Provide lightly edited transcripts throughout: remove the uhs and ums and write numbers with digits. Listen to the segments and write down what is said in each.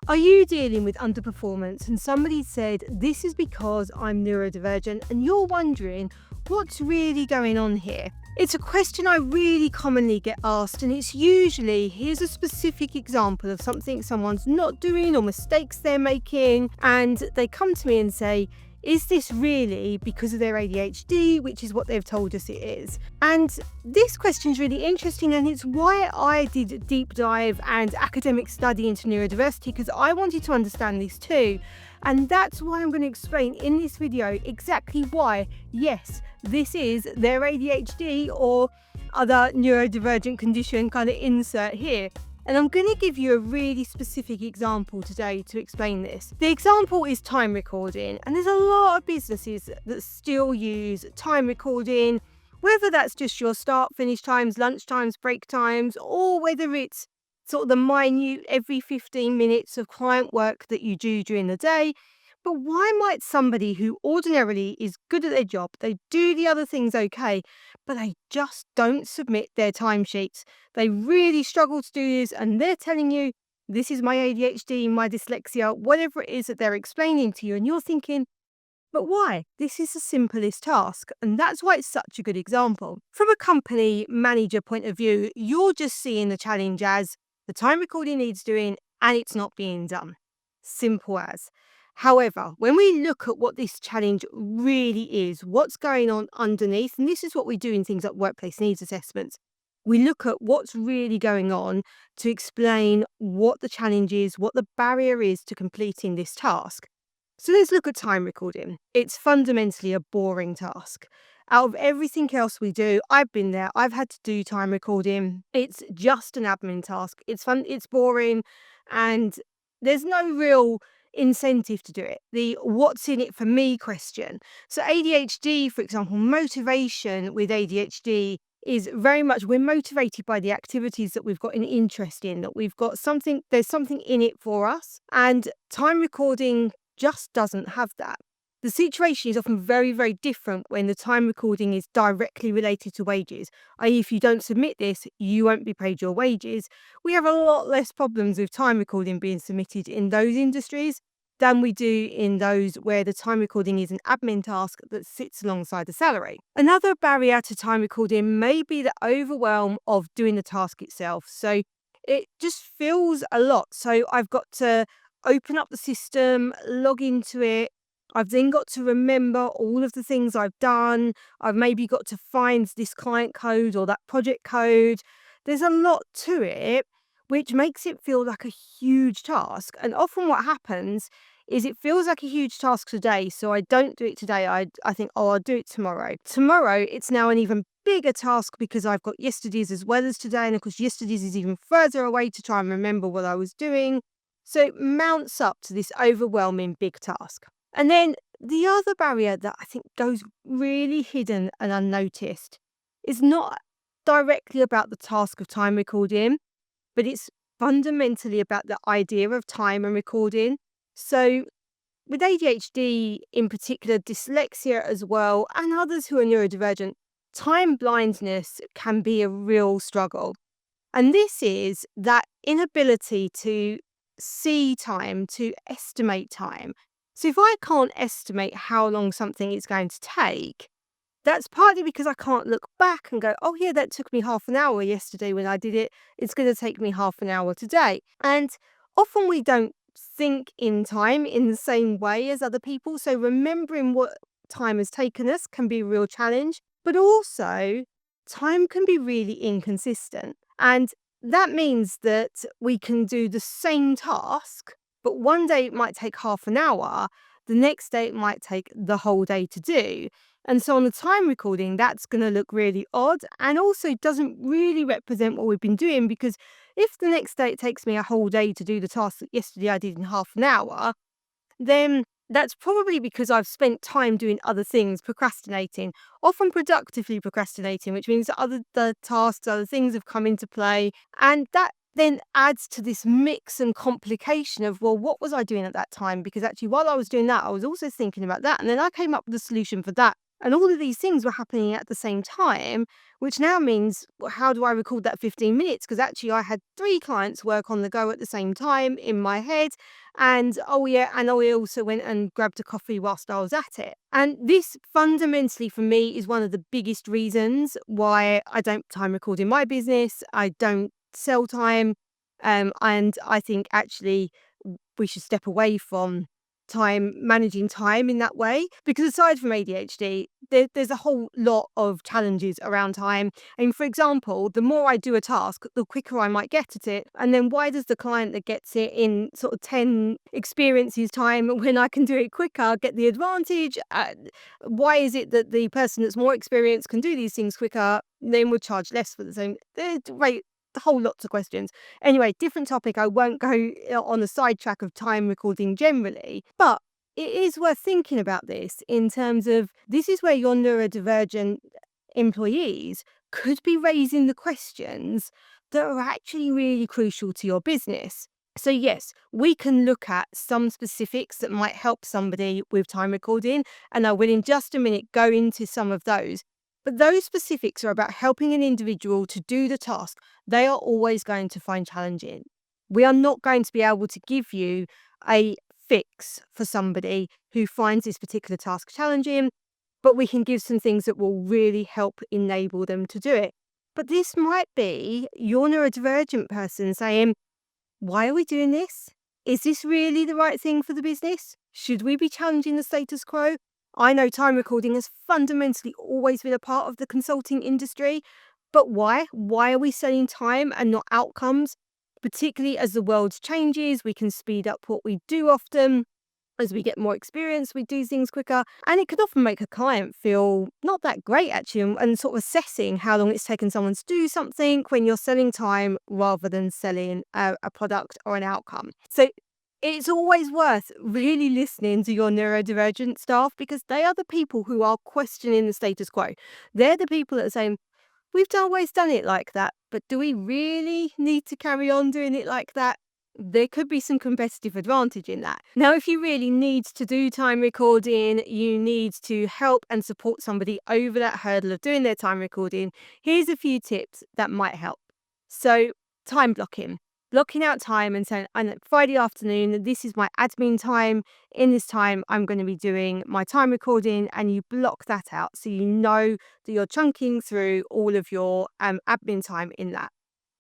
Are you dealing with underperformance and somebody said, this is because I'm neurodivergent, and you're wondering what's really going on here? It's a question I really commonly get asked, and it's usually, here's a specific example of something someone's not doing or mistakes they're making, and they come to me and say, is this really because of their ADHD, which is what they've told us it is? And this question is really interesting, and it's why I did a deep dive and academic study into neurodiversity, because I wanted to understand this too. And that's why I'm going to explain in this video exactly why, yes, this is their ADHD or other neurodivergent condition, kind of insert here. And I'm going to give you a really specific example today to explain this. The example is time recording, and there's a lot of businesses that still use time recording, whether that's just your start, finish times, lunch times, break times, or whether it's sort of the minute every 15 minutes of client work that you do during the day. But why might somebody who ordinarily is good at their job, they do the other things okay, but they just don't submit their timesheets? They really struggle to do this, and they're telling you, this is my ADHD, my dyslexia, whatever it is that they're explaining to you, and you're thinking, but why? This is the simplest task, and that's why it's such a good example. From a company manager point of view, you're just seeing the challenge as the time recording needs doing and it's not being done. Simple as. However, when we look at what this challenge really is, what's going on underneath, and this is what we do in things like workplace needs assessments, we look at what's really going on to explain what the challenge is, what the barrier is to completing this task. So let's look at time recording. It's fundamentally a boring task. Out of everything else we do, I've been there, I've had to do time recording. It's just an admin task. It's fun, it's boring, and there's no real incentive to do it. The what's in it for me question. So ADHD, for example, motivation with ADHD is very much, we're motivated by the activities that we've got an interest in, that we've got something, there's something in it for us. And time recording just doesn't have that. The situation is often very, very different when the time recording is directly related to wages. I.e., if you don't submit this, you won't be paid your wages. We have a lot less problems with time recording being submitted in those industries than we do in those where the time recording is an admin task that sits alongside the salary. Another barrier to time recording may be the overwhelm of doing the task itself. So it just feels a lot. So I've got to open up the system, log into it. I've then got to remember all of the things I've done. I've maybe got to find this client code or that project code. There's a lot to it, which makes it feel like a huge task. And often what happens is it feels like a huge task today, so I don't do it today. I think, oh, I'll do it tomorrow. Tomorrow, it's now an even bigger task because I've got yesterday's as well as today. And of course, yesterday's is even further away to try and remember what I was doing. So it mounts up to this overwhelming big task. And then the other barrier that I think goes really hidden and unnoticed is not directly about the task of time recording, but it's fundamentally about the idea of time and recording. So with ADHD in particular, dyslexia as well, and others who are neurodivergent, time blindness can be a real struggle. And this is that inability to see time, to estimate time. So if I can't estimate how long something is going to take, that's partly because I can't look back and go, oh yeah, that took me half an hour yesterday when I did it. It's going to take me half an hour today. And often we don't think in time in the same way as other people. So remembering what time has taken us can be a real challenge. But also, time can be really inconsistent. And that means that we can do the same task, but one day it might take half an hour, the next day it might take the whole day to do. And so on the time recording, that's going to look really odd and also doesn't really represent what we've been doing, because if the next day it takes me a whole day to do the task that yesterday I did in half an hour, then that's probably because I've spent time doing other things, procrastinating, often productively procrastinating, which means the tasks, other things have come into play. And that then adds to this mix and complication of, well, what was I doing at that time? Because actually, while I was doing that, I was also thinking about that. And then I came up with a solution for that. And all of these things were happening at the same time, which now means, well, how do I record that 15 minutes? Because actually, I had 3 clients work on the go at the same time in my head. And oh, yeah, and I also went and grabbed a coffee whilst I was at it. And this fundamentally for me is one of the biggest reasons why I don't time record in my business. I don't sell time. And I think actually we should step away from managing time in that way, because aside from ADHD, there's a whole lot of challenges around time. And for example, the more I do a task, the quicker I might get at it. And then why does the client that gets it in sort of 10 experiences time, when I can do it quicker, get the advantage? Why is it that the person that's more experienced can do these things quicker, then would charge less for the same? Right, the whole lots of questions. Anyway, different topic. I won't go on a sidetrack of time recording generally, but it is worth thinking about this in terms of, this is where your neurodivergent employees could be raising the questions that are actually really crucial to your business. So yes, we can look at some specifics that might help somebody with time recording, and I will in just a minute go into some of those. But those specifics are about helping an individual to do the task they are always going to find challenging. We are not going to be able to give you a fix for somebody who finds this particular task challenging, but we can give some things that will really help enable them to do it. But this might be your neurodivergent person saying, why are we doing this? Is this really the right thing for the business? Should we be challenging the status quo? I know time recording has fundamentally always been a part of the consulting industry, but why? Why are we selling time and not outcomes? Particularly as the world changes, we can speed up what we do often. As we get more experience, we do things quicker. And it could often make a client feel not that great, actually, and sort of assessing how long it's taken someone to do something when you're selling time rather than selling a product or an outcome. So it's always worth really listening to your neurodivergent staff, because they are the people who are questioning the status quo. They're the people that are saying, we've always done it like that, but do we really need to carry on doing it like that? There could be some competitive advantage in that. Now, if you really need to do time recording, you need to help and support somebody over that hurdle of doing their time recording, here's a few tips that might help. So, time blocking. Blocking out time and saying, on Friday afternoon, this is my admin time. In this time, I'm going to be doing my time recording, and you block that out so you know that you're chunking through all of your admin time in that.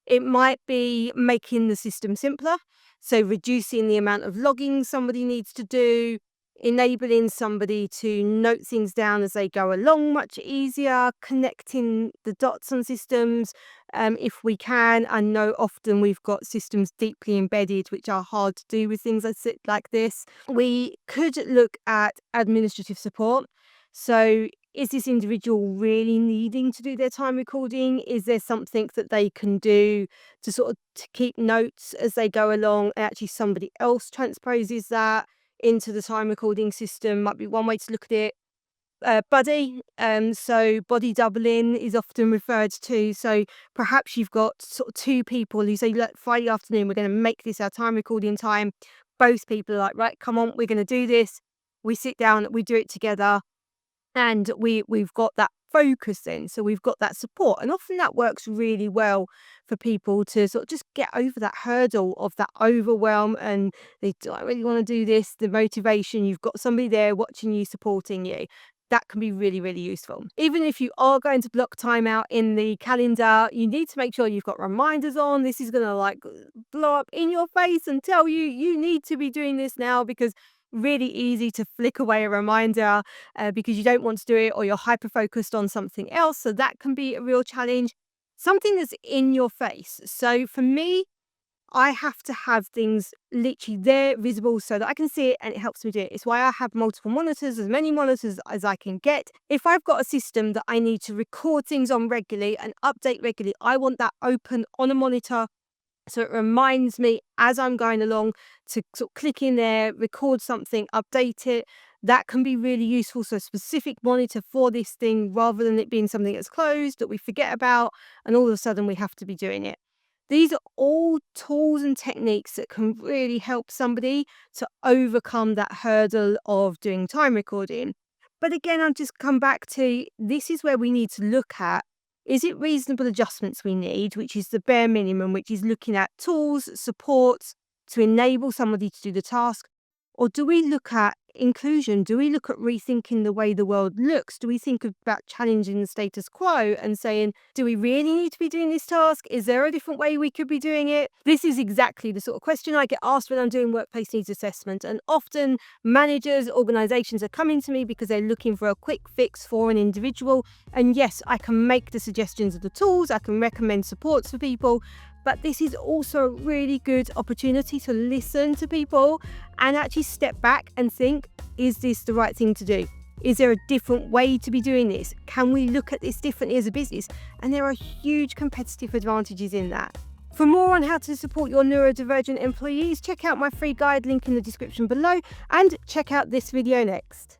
It might be making the system simpler, so reducing the amount of logging somebody needs to do, enabling somebody to note things down as they go along much easier, connecting the dots on systems if we can. I know often we've got systems deeply embedded which are hard to do with things like this. We could look at administrative support. So is this individual really needing to do their time recording? Is there something that they can do to sort of to keep notes as they go along? And actually somebody else transposes that into the time recording system might be one way to look at it. Buddy, so body doubling is often referred to. So perhaps you've got sort of 2 people who say, look, Friday afternoon, we're going to make this our time recording time. Both people are like, right, come on, we're going to do this. We sit down, we do it together. And we've got that focus then, so we've got that support, and often that works really well for people to sort of just get over that hurdle of that overwhelm, and they do I really want to do this, the motivation. You've got somebody there watching you, supporting you. That can be really, really useful. Even if you are going to block time out in the calendar, you need to make sure you've got reminders on. This is going to like blow up in your face and tell you you need to be doing this now, because really easy to flick away a reminder because you don't want to do it, or you're hyper focused on something else. So that can be a real challenge. Something that's in your face. So for me, I have to have things literally there, visible, so that I can see it and it helps me do it. It's why I have multiple monitors, as many monitors as I can get. If I've got a system that I need to record things on regularly and update regularly, I want that open on a monitor, so it reminds me as I'm going along to sort of click in there, record something, update it. That can be really useful. So a specific monitor for this thing, rather than it being something that's closed that we forget about and all of a sudden we have to be doing it. These are all tools and techniques that can really help somebody to overcome that hurdle of doing time recording. But again, I've just come back to this is where we need to look at, is it reasonable adjustments we need, which is the bare minimum, which is looking at tools, supports to enable somebody to do the task? Or do we look at inclusion? Do we look at rethinking the way the world looks? Do we think about challenging the status quo and saying, do we really need to be doing this task? Is there a different way we could be doing it? This is exactly the sort of question I get asked when I'm doing workplace needs assessment. And often managers, organisations are coming to me because they're looking for a quick fix for an individual. And yes, I can make the suggestions of the tools, I can recommend supports for people. But this is also a really good opportunity to listen to people and actually step back and think, is this the right thing to do? Is there a different way to be doing this? Can we look at this differently as a business? And there are huge competitive advantages in that. For more on how to support your neurodivergent employees, check out my free guide, link in the description below, and check out this video next.